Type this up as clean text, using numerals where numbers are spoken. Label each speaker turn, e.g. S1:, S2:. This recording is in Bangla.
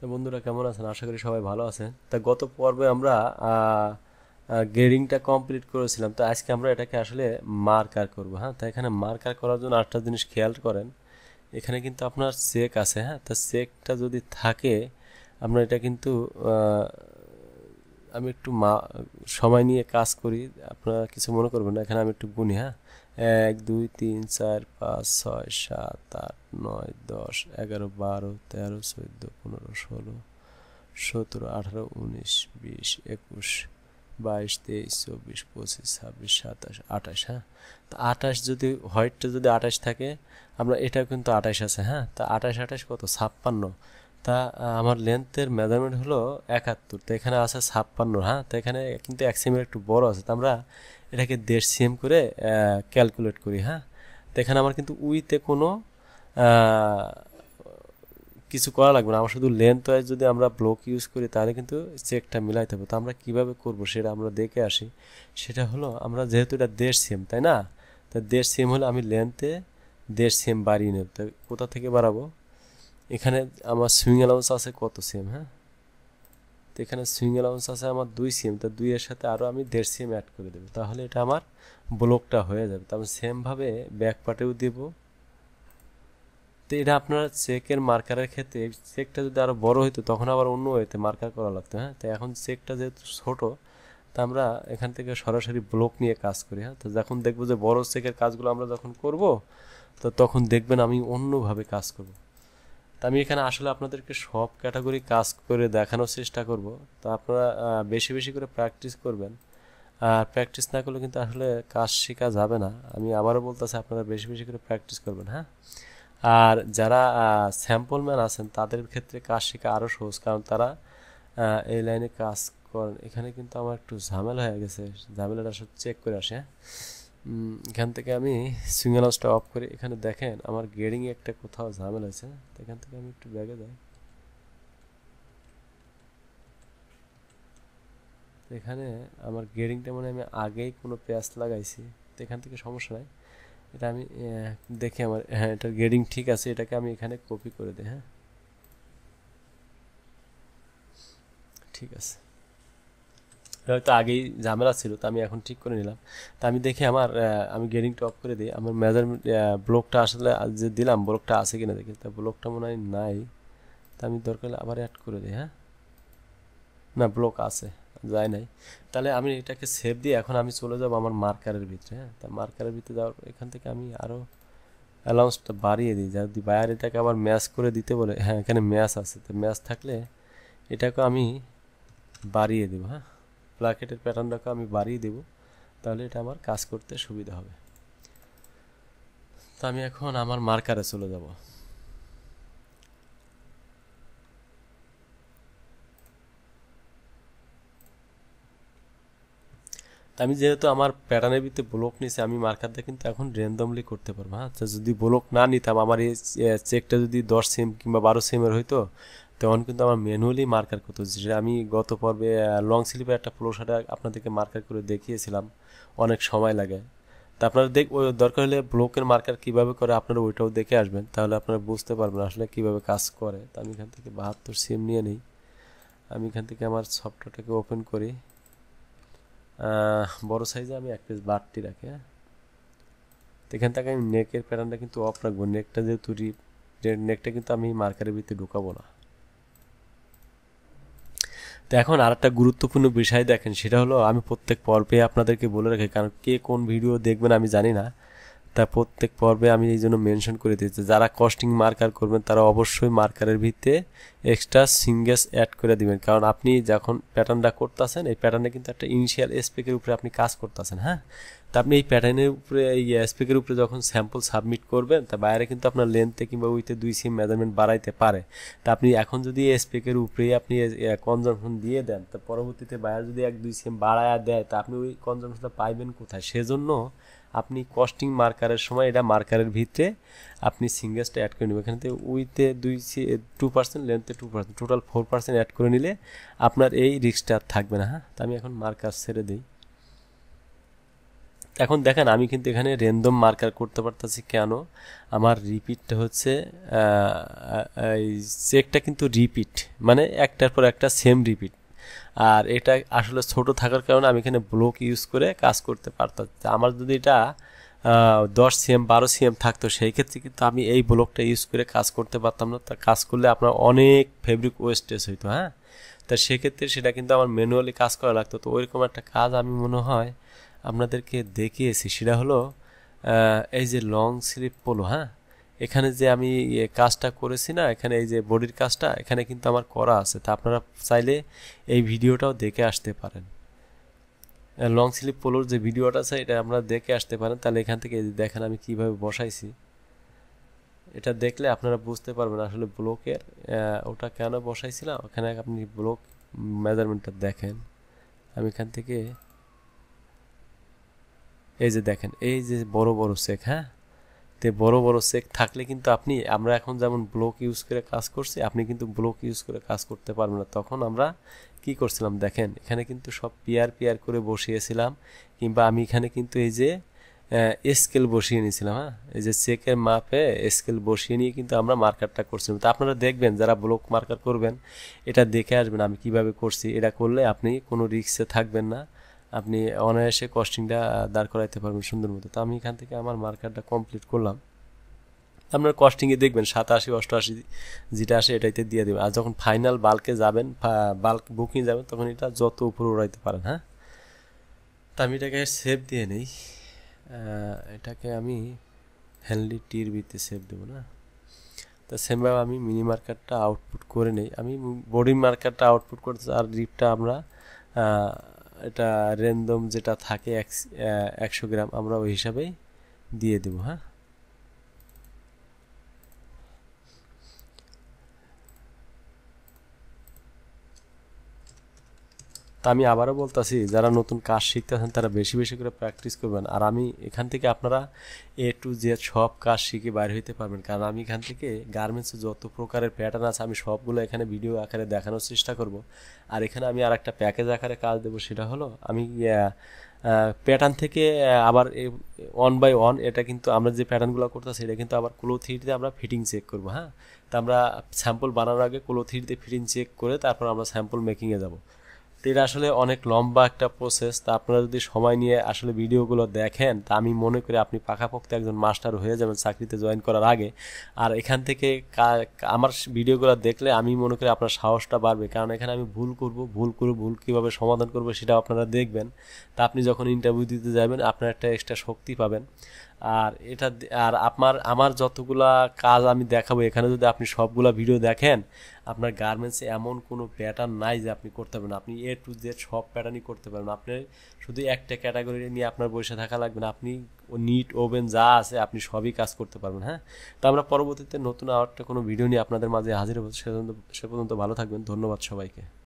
S1: তো বন্ধুরা কেমন আছেন? আশা করি সবাই ভালো আছেন। তা গত পর্বে আমরা গ্রেডিংটা কমপ্লিট করেছিলাম। তো আজকে আমরা এটাকে আসলে মার্কার করব। হ্যাঁ, তো এখানে মার্কার করার জন্য আরেকটা জিনিস খেয়াল করেন, এখানে কিন্তু আপনার চেক আছে। হ্যাঁ, তো চেকটা যদি থাকে আমরা এটা কিন্তু আহ, আমি একটু সময় নিয়ে কাজ করি, আপনারা কিছু মনে করবেন না। এখানে আমি একটু গুনি। হ্যাঁ, 1 2 3 4 5 6 7 8 9 10 11 12 13 14 15 16 17 18 19 20 21 22 23 24 25 26 27 28। তো 28 যদি হোয়াইটটা যদি 28 থাকে, আমরা এটাও কিন্তু 28 আছে। হ্যাঁ, তা 28 28 কত? 56। তা আমার লেন্থের মেজারমেন্ট হলো 71, তো এখানে আছে 56। হ্যাঁ, তো এখানে কিন্তু 1 সেমের একটু বড় আছে, তো আমরা এটাকে 1.5 সেম করে ক্যালকুলেট করি। হ্যাঁ, তো এখানে আমার কিন্তু উইতে কোনো আহ, কিছু করা লাগবে না। আমার শুধু লেন্থ ওয়াইজ যদি আমরা ব্লক ইউজ করি তাহলে কিন্তু চেকটা মিলাইতে হবে। তো আমরা কিভাবে করব সেটা আমরা দেখে আসি। সেটা হলো, আমরা যেহেতু এটা 1.5 সেম, তাই না? তো 1.5 সেম হলে আমি লেন্থে 1.5 সেম বাড়িয়ে নেব। তো কোথা থেকে বাড়াবো? এখানে আমার সুইং অ্যালাউন্স আছে কত সেম? হ্যাঁ, তো এখানে সুইং অ্যালাউন্স আছে আমার 2 সেম, তো 2 এর সাথে আরও আমি 1.5 সেম অ্যাড করে দেবো, তাহলে এটা আমার ব্লকটা হয়ে যাবে। তো আমি সেমভাবে ব্যাক পার্টেও দেবো। তো এটা আপনার চেকের মার্কারের ক্ষেত্রে চেকটা যদি আরও বড় হতো তখন আবার অন্য ওয়েতে মার্কার করা লাগতো। হ্যাঁ, তো এখন চেকটা যেহেতু ছোট, তা আমরা এখান থেকে সরাসরি ব্লক নিয়ে কাজ করি। হ্যাঁ, তো যখন দেখবো যে বড় চেকের কাজগুলো আমরা যখন করব, তো তখন দেখবেন আমি অন্যভাবে কাজ করব। তা আমি এখানে আসলে আপনাদেরকে সব ক্যাটাগরি কাজ করে দেখানোর চেষ্টা করব। তো আপনারা বেশি বেশি করে প্র্যাকটিস করবেন। আর প্র্যাকটিস না করলে কিন্তু আসলে কাজ শেখা যাবে না। আমি আবারও বলতেছি, আপনারা বেশি বেশি করে প্র্যাকটিস করবেন। হ্যাঁ, আর যারা স্যাম্পল ম্যান আছেন তাদের ক্ষেত্রে কাজ শেখা আরও সহজ, কারণ তারা এই লাইনে কাজ করেন। এখানে কিন্তু আমার একটু ঝামেলা হয়ে গেছে, ঝামেলাটা সব চেক করে আসে। হ্যাঁ, এখান থেকে আমি সিঙ্গেল হাউসটা অফ করি। এখানে দেখেন আমার গেডিংয়ে একটা কোথাও ঝামেলা আছে। তো এখান থেকে আমি একটু ব্যাগে যাই। তো এখানে আমার গেডিংটা মানে আমি আগেই কোনো প্যাচ লাগাইছি, তো এখান থেকে সমস্যা নাই। এটা আমি দেখি আমার, হ্যাঁ, এটার গেডিং ঠিক আছে, এটাকে আমি এখানে কপি করে দিই। হ্যাঁ, ঠিক আছে। হয়তো আগেই ঝামেলা ছিল, তো আমি এখন ঠিক করে নিলাম। তা আমি দেখি আমার আমি গেডিংটা অফ করে দিই। আমার মেজারমেন্ট ব্লকটা আসলে যে দিলাম ব্লকটা আছে কিনা দেখি। তা ব্লকটা মনে হয় নাই, তা আমি দরকার হলে আবার অ্যাড করে দিই। হ্যাঁ, না, ব্লক আছে, যায় নাই। তাহলে আমি এটাকে সেভ দিয়ে এখন আমি চলে যাব আমার মার্কারের ভিতরে। হ্যাঁ, তা মার্কারের ভিতরে যাওয়ার এখান থেকে আমি আরও অ্যালাউন্সটা বাড়িয়ে দিই। যদি বায়ার এটাকে আবার ম্যাচ করে দিতে বলে, হ্যাঁ, এখানে ম্যাচ আছে, তো ম্যাচ থাকলে এটাকে আমি বাড়িয়ে দেবো। হ্যাঁ, প্লাকেটের প্যাটার্নটাকে আমি বাড়িয়ে দেবো, তাহলে এটা আমার কাজ করতে সুবিধা হবে। তো আমি এখন আমার মার্কারে চলে যাব। তো আমি যেহেতু আমার প্যাটার্নের ভিতরে ব্লক নিয়েছি, আমি মার্কারটা কিন্তু এখন র্যান্ডমলি করতে পারবো। হ্যাঁ, তো যদি ব্লক না নিতাম, আমার এই চেকটা যদি 10 সেম কিংবা 12 সেমের হইতো, তখন কিন্তু আমার ম্যানুয়ালি মার্কার করতে হচ্ছে। যেটা আমি গত পর্বে লং স্লিপে একটা ফ্লো শার্টে আপনাদেরকে মার্কার করে দেখিয়েছিলাম, অনেক সময় লাগে। তা আপনারা ওই দরকার হলে ব্লকের মার্কার কিভাবে করে আপনারা ওইটাও দেখে আসবেন, তাহলে আপনারা বুঝতে পারবেন আসলে কিভাবে কাজ করে। তো আমি এখান থেকে 72 সেম নিয়ে নিই। আমি এখান থেকে আমার সফটওয়্যারটাকে ওপেন করি। বড় সাইজে আমি 1 পিস বাড়তি রাখি। হ্যাঁ, তো এখান থেকে আমি নেকের প্যাটার্নটা কিন্তু অফ রাখবো। নেকটা যেহেতু নেকটা কিন্তু আমি মার্কারের ভিতরে ঢুকাবো না। তো এখন আর একটা গুরুত্বপূর্ণ বিষয় দেখেন, সেটা হলো আমি প্রত্যেক পর্বে আপনাদেরকে বলে রাখি, কারণ কে কোন ভিডিও দেখবেন আমি জানি না। তা প্রত্যেক পর্বে আমি এই জন্য মেনশন করে দিয়েছি, যারা কস্টিং মার্কার করবেন তারা অবশ্যই মার্কারের ভিত্তিতে এক্সট্রা সিঙ্গেস অ্যাড করে দিবেন। কারণ আপনি যখন প্যাটার্নটা করতেছেন, এই প্যাটার্নে কিন্তু একটা ইনিশিয়াল স্পেকের উপরে আপনি কাজ করতেছেন। হ্যাঁ, তা আপনি এই প্যাটার্নের উপরে, এই স্পেকের উপরে যখন স্যাম্পল সাবমিট করবেন, তা বাইরে কিন্তু আপনার লেন্থে কিংবা উইথে 2 সেম মেজারমেন্ট বাড়াইতে পারে। তা আপনি এখন যদি এই স্পেকের উপরেই আপনি কনজামশন দিয়ে দেন, তা পরবর্তীতে বাইরে যদি 1 2 সেম বাড়ায়া দেয়, তা আপনি ওই কনজামশনটা পাইবেন কোথায়? সেজন্য আপনি কস্টিং মার্কারের সময় এটা মার্কারের ভিতরে আপনি সিঙ্গেসটা অ্যাড করে নেবেন। এখান থেকে উইথে 2%, লেন্থে 2%, টোটাল 4% অ্যাড করে নিলে আপনার এই রিস্কটা থাকবে না। হ্যাঁ, তো আমি এখন মার্কার ছেড়ে দিই। এখন দেখেন আমি কিন্তু এখানে র্যান্ডম মার্কার করতে পারতেছি কেন, আমার রিপিটটা হচ্ছে এই চেকটা কিন্তু রিপিট মানে একটার পর একটা সেম রিপিট, আর এটা আসলে ছোট থাকার কারণে আমি এখানে ব্লক ইউজ করে কাজ করতে পারতাম। আমার যদি এটা 10 cm 12 cm থাকতো সেই ক্ষেত্রে কিন্তু আমি এই ব্লকটা ইউজ করে কাজ করতে পারতাম না, তা কাজ করলে আপনার অনেক ফেব্রিক ওয়েস্টেজ হইতো। হ্যাঁ, তা সেক্ষেত্রে সেটা কিন্তু আমার ম্যানুয়ালি কাজ করা লাগতো। তো ওইরকম একটা কাজ আমি মনে হয় আপনাদেরকে দেখিয়েছি, সেটা হলো এই যে লং স্লিভ পোলো। হ্যাঁ, এখানে যে আমি কাজটা করেছি না, এখানে এই যে বডির কাজটা এখানে কিন্তু আমার করা আছে, তা আপনারা চাইলে এই ভিডিওটাও দেখে আসতে পারেন। লং স্লিভ পোলোর যে ভিডিওটা আছে এটা আপনারা দেখে আসতে পারেন, তাহলে এখান থেকে দেখেন আমি কিভাবে বসাইছি, এটা দেখলে আপনারা বুঝতে পারবেন আসলে ব্লকের ওটা কেন বসাইছিলাম। ওখানে আপনি ব্লক মেজারমেন্টটা দেখেন, আমি এখান থেকে এই যে দেখেন এই যে বড় বড় চেক। হ্যাঁ, তে বড় বড় চেক থাকলে কিন্তু আপনি, আমরা এখন যেমন ব্লক ইউজ করে কাজ করছি, আপনি কিন্তু ব্লক ইউজ করে কাজ করতে পারবেন না। তখন আমরা কি করছিলাম দেখেন, এখানে কিন্তু সব পেয়ার পেয়ার করে বসিয়েছিলাম, কিংবা আমি এখানে কিন্তু এই যে স্কেল বসিয়ে নিয়েছিলাম। হ্যাঁ, এই যে চেকের মাপে স্কেল বসিয়ে নিয়ে কিন্তু আমরা মার্কারটা করছিলাম। তা আপনারা দেখবেন যারা ব্লক মার্কার করবেন এটা দেখে আসবেন আমি কিভাবে করছি। এটা করলে আপনি কোনো রিস্কে থাকবেন না, আপনি অনায়াসে কস্টিংটা দাঁড় করাইতে পারবেন সুন্দর মতো। তো আমি এখান থেকে আমার মার্কারটা কমপ্লিট করলাম। আপনার কস্টিংয়ে দেখবেন 87 88 যেটা আসে এটাইতে দিয়ে দেবেন। আর যখন ফাইনাল বাল্কে যাবেন, বাল্ক বুকিং যাবেন, তখন এটা যত উপরে উড়াইতে পারেন। হ্যাঁ, তো আমি এটাকে সেভ দিয়ে নেই, এটাকে আমি হ্যান্ডলি টির ভিতরে সেভ দেবো না। তো সেমভাবে আমি মিনি মার্কারটা আউটপুট করে নেই, আমি বডি মার্কারটা আউটপুট করতে, আর রিপটা আমরা এটা র্যান্ডম যেটা থাকে 100 গ্রাম আমরা ওই হিসাবেই দিয়ে দেবো। হ্যাঁ, তা আমি আবারও বলতেছি, যারা নতুন কাজ শিখতেছেন তারা বেশি বেশি করে প্র্যাকটিস করবেন, আর আমি এখান থেকে আপনারা A to Z সব কাজ শিখে বাইর হইতে পারবেন। কারণ আমি এখান থেকে গার্মেন্টসে যত প্রকারের প্যাটার্ন আছে আমি সবগুলো এখানে ভিডিও আকারে দেখানোর চেষ্টা করব। আর এখানে আমি আর একটা প্যাকেজ আকারে কাজ দেবো, সেটা হলো আমি প্যাটার্ন থেকে আবার 1 by 1 এটা কিন্তু আমরা যে প্যাটার্নগুলো করতেছি এটা কিন্তু আবার ক্লো থ্রিতে আমরা ফিটিং চেক করবো। হ্যাঁ, তা আমরা স্যাম্পল বানানোর আগে ক্লো থ্রিতে ফিটিং চেক করে তারপর আমরা স্যাম্পল মেকিংয়ে যাব। তো এটা আসলে অনেক লম্বা একটা প্রসেস, তা আপনারা যদি সময় নিয়ে আসলে ভিডিওগুলো দেখেন তা আমি মনে করি আপনি পাকাপোক্ত একজন মাস্টার হয়ে যাবেন চাকরিতে জয়েন করার আগে। আর এখান থেকে আমার ভিডিওগুলো দেখলে আমি মনে করি আপনার সাহসটা বাড়বে, কারণ এখানে আমি ভুল কীভাবে সমাধান করবো সেটা আপনারা দেখবেন। তা আপনি যখন ইন্টারভিউ দিতে যাবেন আপনার একটা এক্সট্রা শক্তি পাবেন। আর এটা আর আমার যতগুলা কাজ আমি দেখাবো এখানে যদি আপনি সবগুলা ভিডিও দেখেন, আপনার গার্মেন্টসে এমন কোনো প্যাটার্ন নাই যে আপনি করতে পারবেন। আপনি A to Z সব প্যাটার্নই করতে পারবেন। আপনি শুধু একটা ক্যাটাগরি নিয়ে আপনার বসে থাকা লাগবে না, আপনি নিট ওভেন যা আছে আপনি সবই কাজ করতে পারবেন। হ্যাঁ, তো আমরা পরবর্তীতে নতুন আরেকটা কোনো ভিডিও নিয়ে আপনাদের মাঝে হাজির হবো। সে পর্যন্ত ভালো থাকবেন। ধন্যবাদ সবাইকে।